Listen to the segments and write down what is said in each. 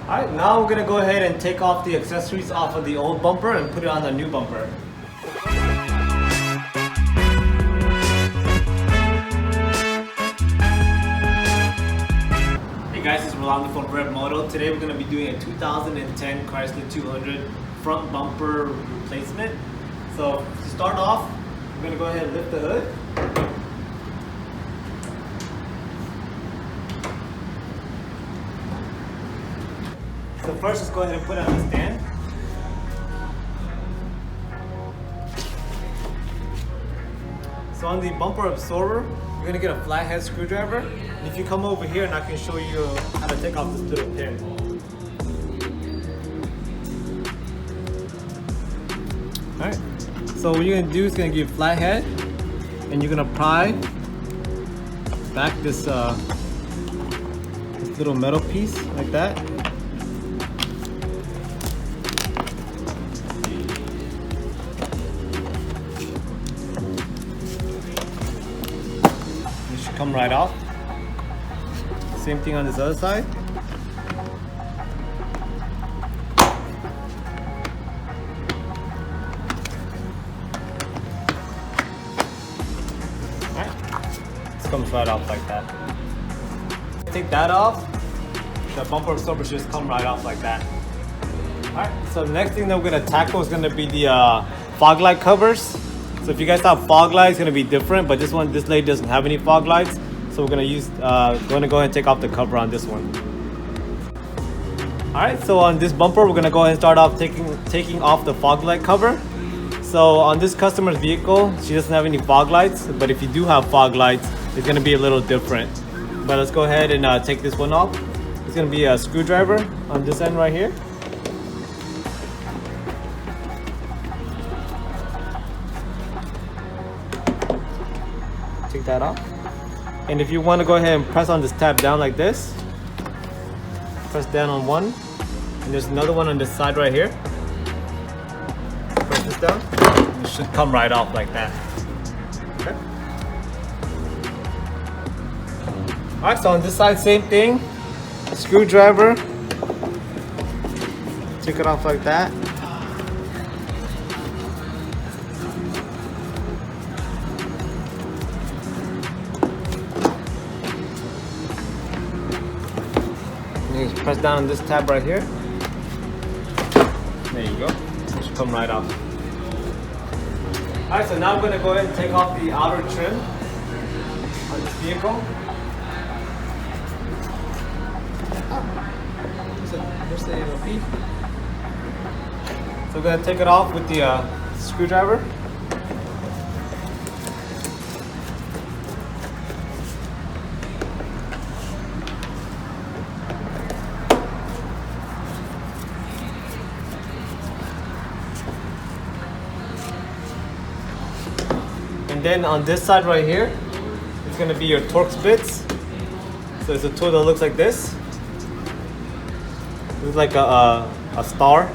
Alright, now we're gonna go ahead and take off the accessories off of the old bumper and put it on the new bumper. Hey guys, this is Rolando from ReveMoto. Today we're gonna be doing a 2010 Chrysler 200 front bumper replacement. So to start off, we're gonna go ahead and lift the hood. So first, let's go ahead and put it on the stand. So on the bumper absorber, you're gonna get a flathead screwdriver. And if you come over here, and I can show you how to take off this little pin. All right. So what you're gonna do is gonna give flathead, and you're gonna pry back this little metal piece like that. Come right off. Same thing on this other side. Alright, this comes right off like that. Take that off, the bumper absorber should just come right off like that. Alright, so the next thing that we're going to tackle is going to be the fog light covers. So if you guys have fog lights, it's gonna be different, but this lady doesn't have any fog lights, so we're gonna go ahead and take off the cover on this one. All right, so on this bumper, we're gonna go ahead and start off taking off the fog light cover. So on this customer's vehicle, she doesn't have any fog lights, but if you do have fog lights, it's gonna be a little different. But let's go ahead and take this one off. It's gonna be a screwdriver on this end right here. Take that off, and if you want to go ahead and press on this tab down like this, press down on one, and there's another one on this side right here. Press this down, and it should come right off like that. Okay. All right, so on this side, same thing. Screwdriver, take it off like that. You just press down on this tab right here. There you go. It should come right off. Alright, so now I'm going to go ahead and take off the outer trim on this vehicle. So we're going to take it off with the screwdriver. And then on this side right here, it's going to be your Torx bits. So it's a tool that looks like this. It's like a star.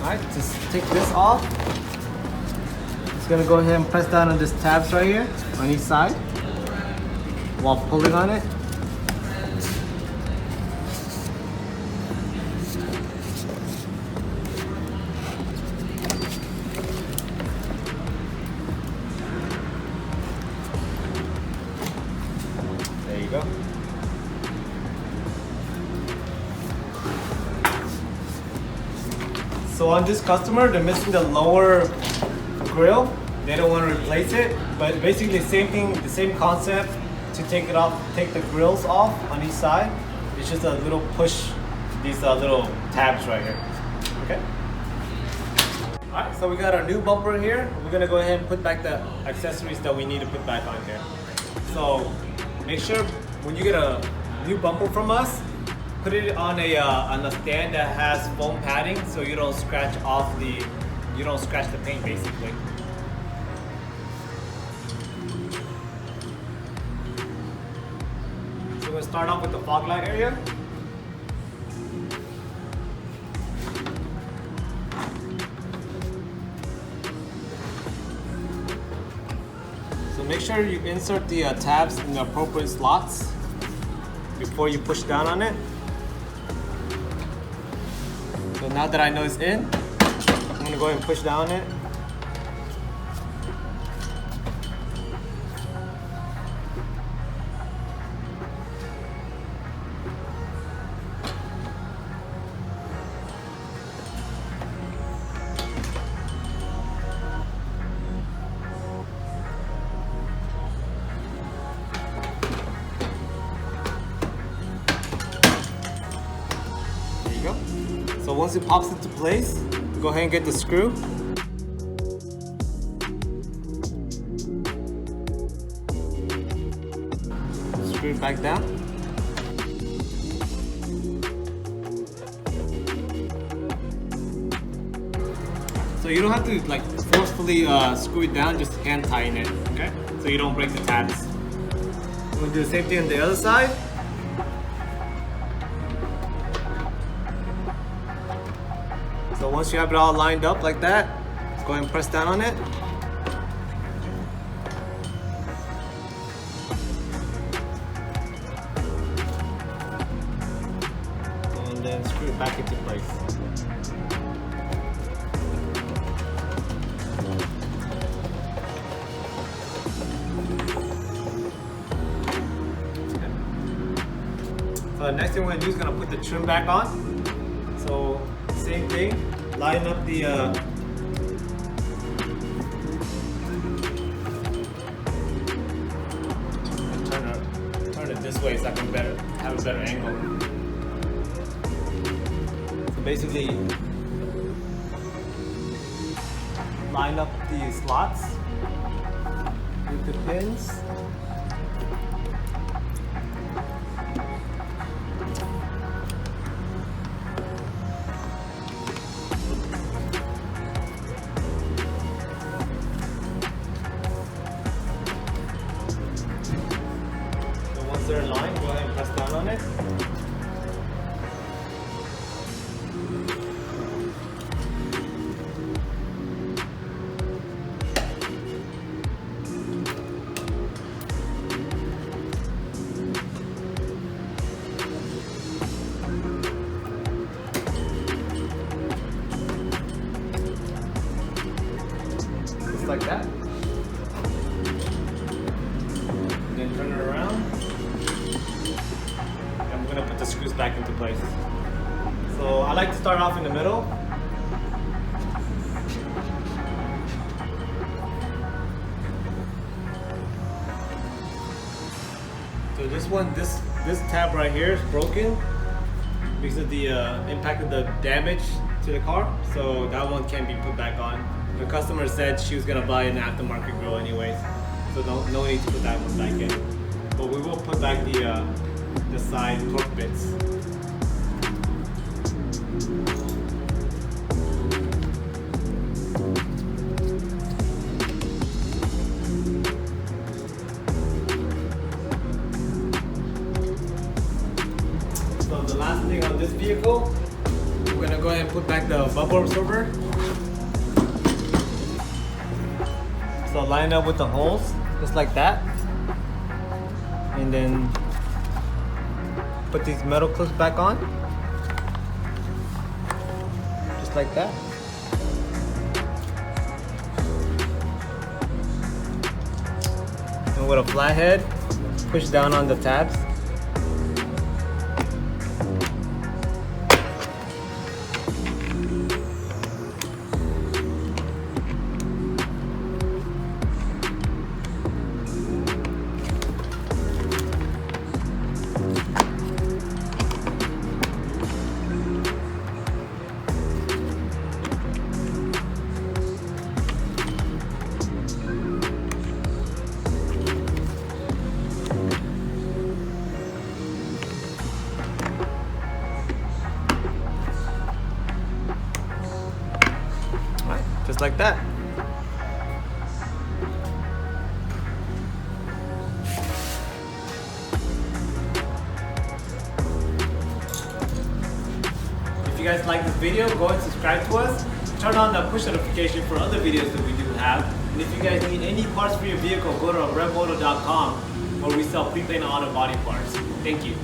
Alright, just take this off. Just gonna go ahead and press down on this tabs right here on each side while pulling on it. There you go. So on this customer, they're missing the lower grill. They don't want to replace it, but basically same thing, the same concept to take it off, take the grills off on each side. It's just a little push, these little tabs right here, okay? All right, so we got our new bumper here. We're gonna go ahead and put back the accessories that we need to put back on here. So make sure when you get a new bumper from us, put put it on a stand that has foam padding, so you don't scratch the paint basically. So we're gonna start off with the fog light area. So make sure you insert the tabs in the appropriate slots before you push down on it. So now that I know it's in, I'm gonna go ahead and push down on it. So once it pops into place, go ahead and get the screw. Screw it back down. So you don't have to like forcefully screw it down, just hand tighten it, okay? So you don't break the tabs. We're gonna do the same thing on the other side. So once you have it all lined up like that, go ahead and press down on it. And then screw it back into place. So the next thing we're gonna do is gonna put the trim back on. So same thing, line up the turn it this way so I can have a better angle. So basically, line up the slots with the pins. They're in line, go ahead and press down on it. Just like that. Then turn it around. Put the screws back into place. So I like to start off in the middle. So this tab right here is broken because of the impact of the damage to the car. So that one can't be put back on. The customer said she was gonna buy an aftermarket grill anyways, so no need to put that one back in. But we will put back the side torque bits. So the last thing on this vehicle, we're gonna go ahead and put back the bubble absorber. So line up with the holes, just like that. And then put these metal clips back on, just like that. And with a flathead, push down on the tabs. Just like that. If you guys like this video, go and subscribe to us. Turn on the push notification for other videos that we do have. And if you guys need any parts for your vehicle, go to ReveMoto.com where we sell pre-painted auto body parts. Thank you.